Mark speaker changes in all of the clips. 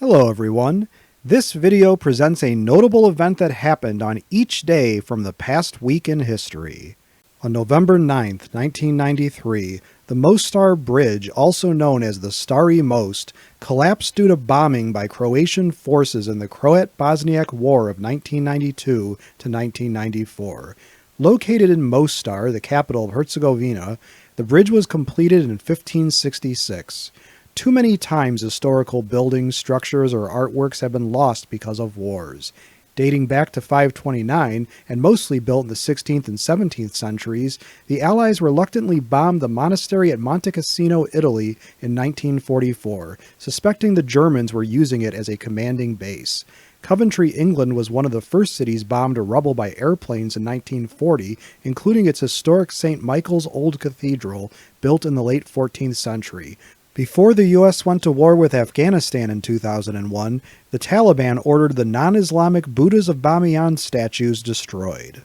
Speaker 1: Hello everyone. This video presents a notable event that happened on each day from the past week in history. On November 9th, 1993, the Mostar Bridge, also known as the Stari Most, collapsed due to bombing by Croatian forces in the Croat-Bosniak War of 1992 to 1994. Located in Mostar, the capital of Herzegovina, the bridge was completed in 1566. Too many times historical buildings, structures, or artworks have been lost because of wars. Dating back to 529, and mostly built in the 16th and 17th centuries, the Allies reluctantly bombed the monastery at Monte Cassino, Italy in 1944, suspecting the Germans were using it as a commanding base. Coventry, England was one of the first cities bombed to rubble by airplanes in 1940, including its historic St. Michael's Old Cathedral, built in the late 14th century. Before the U.S. went to war with Afghanistan in 2001, the Taliban ordered the non-Islamic Buddhas of Bamiyan statues destroyed.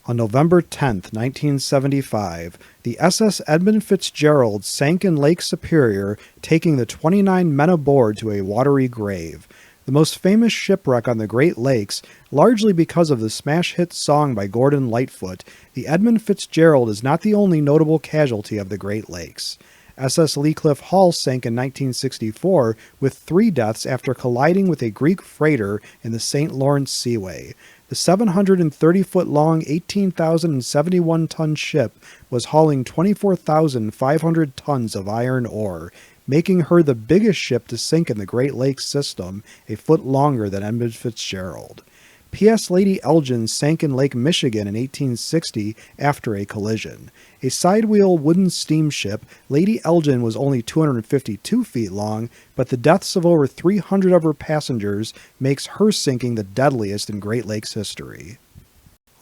Speaker 1: On November 10, 1975, the SS Edmund Fitzgerald sank in Lake Superior, taking the 29 men aboard to a watery grave. The most famous shipwreck on the Great Lakes, largely because of the smash hit song by Gordon Lightfoot, the Edmund Fitzgerald is not the only notable casualty of the Great Lakes. SS Leacliff Hull sank in 1964 with 3 deaths after colliding with a Greek freighter in the St. Lawrence Seaway. The 730-foot-long, 18,071-ton ship was hauling 24,500 tons of iron ore, making her the biggest ship to sink in the Great Lakes system, a foot longer than Edmund Fitzgerald. P.S. Lady Elgin sank in Lake Michigan in 1860 after a collision. A sidewheel wooden steamship, Lady Elgin was only 252 feet long, but the deaths of over 300 of her passengers makes her sinking the deadliest in Great Lakes history.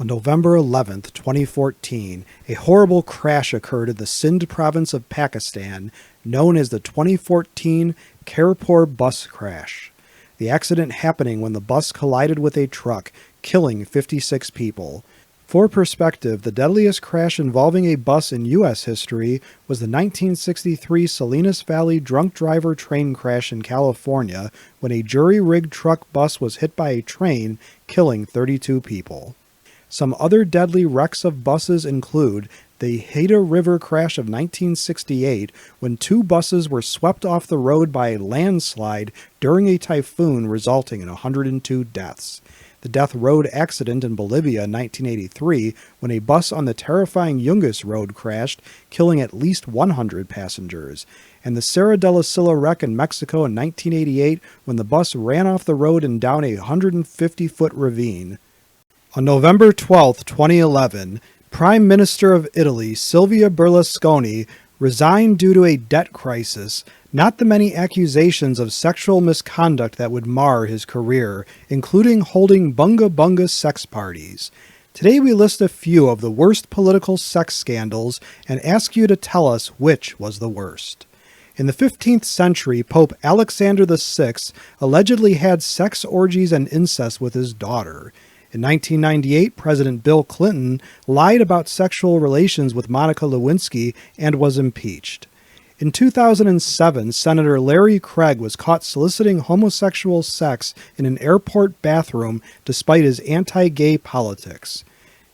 Speaker 1: On November 11, 2014, a horrible crash occurred in the Sindh province of Pakistan, known as the 2014 Khairpur bus crash. The accident happening when the bus collided with a truck, killing 56 people. For perspective, the deadliest crash involving a bus in U.S. history was the 1963 Salinas Valley drunk driver train crash in California, when a jury-rigged truck bus was hit by a train, killing 32 people. Some other deadly wrecks of buses include the Haida River crash of 1968, when 2 buses were swept off the road by a landslide during a typhoon, resulting in 102 deaths. The Death Road accident in Bolivia in 1983, when a bus on the terrifying Yungas Road crashed, killing at least 100 passengers. And the Serra de la Silla wreck in Mexico in 1988, when the bus ran off the road and down a 150-foot ravine. On November 12, 2011, Prime Minister of Italy, Silvio Berlusconi, resigned due to a debt crisis, not the many accusations of sexual misconduct that would mar his career, including holding bunga bunga sex parties. Today we list a few of the worst political sex scandals and ask you to tell us which was the worst. In the 15th century, Pope Alexander VI allegedly had sex orgies and incest with his daughter. In 1998, President Bill Clinton lied about sexual relations with Monica Lewinsky and was impeached. In 2007, Senator Larry Craig was caught soliciting homosexual sex in an airport bathroom despite his anti-gay politics.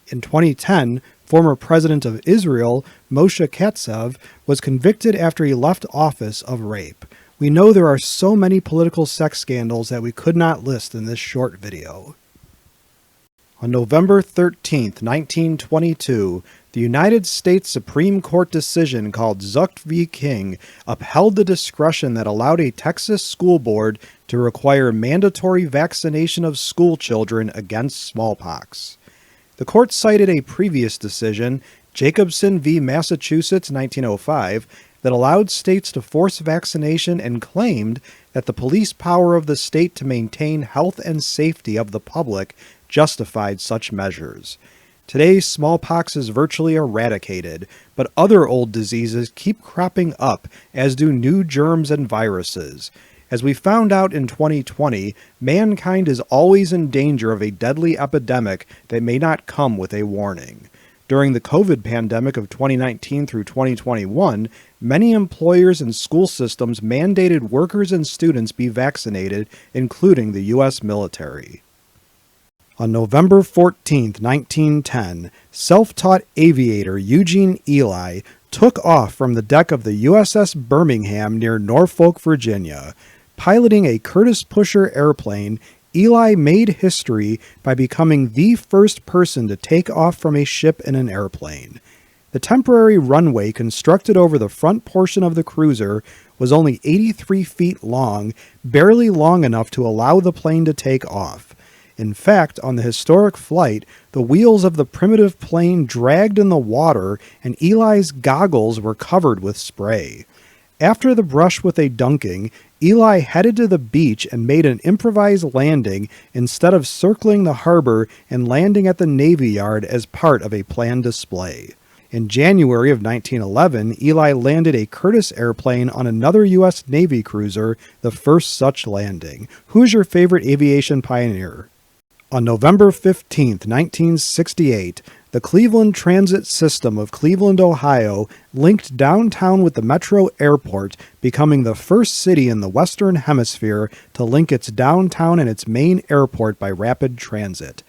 Speaker 1: In 2010, former President of Israel, Moshe Katsav, was convicted after he left office of rape. We know there are so many political sex scandals that we could not list in this short video. On November 13, 1922, the United States Supreme Court decision called Zucht v. King upheld the discretion that allowed a Texas school board to require mandatory vaccination of school children against smallpox. The court cited a previous decision, Jacobson v. Massachusetts 1905, that allowed states to force vaccination and claimed that the police power of the state to maintain health and safety of the public justified such measures. Today, smallpox is virtually eradicated, but other old diseases keep cropping up, as do new germs and viruses. As we found out in 2020, mankind is always in danger of a deadly epidemic that may not come with a warning. During the COVID pandemic of 2019 through 2021, many employers and school systems mandated workers and students be vaccinated, including the U.S. military. On November 14, 1910, self-taught aviator Eugene Ely took off from the deck of the USS Birmingham near Norfolk, Virginia. Piloting a Curtiss Pusher airplane, Ely made history by becoming the first person to take off from a ship in an airplane. The temporary runway constructed over the front portion of the cruiser was only 83 feet long, barely long enough to allow the plane to take off. In fact, on the historic flight, the wheels of the primitive plane dragged in the water and Ely's goggles were covered with spray. After the brush with a dunking, Ely headed to the beach and made an improvised landing instead of circling the harbor and landing at the Navy Yard as part of a planned display. In January of 1911, Ely landed a Curtiss airplane on another U.S. Navy cruiser, the first such landing. Who's your favorite aviation pioneer? On November 15, 1968, the Cleveland Transit System of Cleveland, Ohio, linked downtown with the Metro Airport, becoming the first city in the Western Hemisphere to link its downtown and its main airport by rapid transit.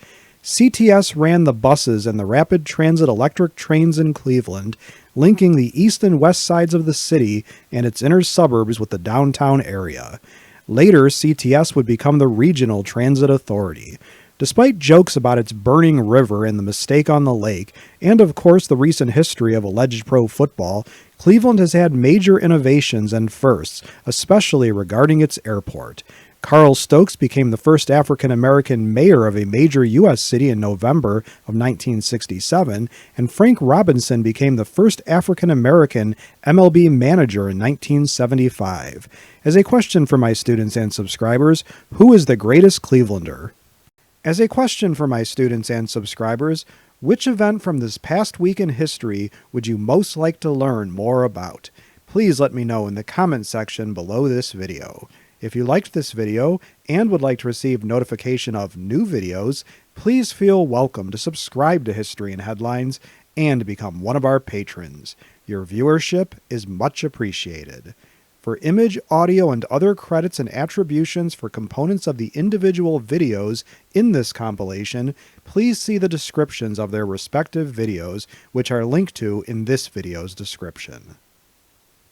Speaker 1: CTS ran the buses and the rapid transit electric trains in Cleveland, linking the east and west sides of the city and its inner suburbs with the downtown area. Later, CTS would become the Regional Transit Authority. Despite jokes about its burning river and the mistake on the lake, and of course the recent history of alleged pro football, Cleveland has had major innovations and firsts, especially regarding its airport. Carl Stokes became the first African-American mayor of a major U.S. city in November of 1967, and Frank Robinson became the first African-American MLB manager in 1975. As a question for my students and subscribers, who is the greatest Clevelander? As a question for my students and subscribers, which event from this past week in history would you most like to learn more about? Please let me know in the comment section below this video. If you liked this video and would like to receive notification of new videos, please feel welcome to subscribe to History and Headlines and become one of our patrons. Your viewership is much appreciated. For image, audio, and other credits and attributions for components of the individual videos in this compilation, please see the descriptions of their respective videos, which are linked to in this video's description.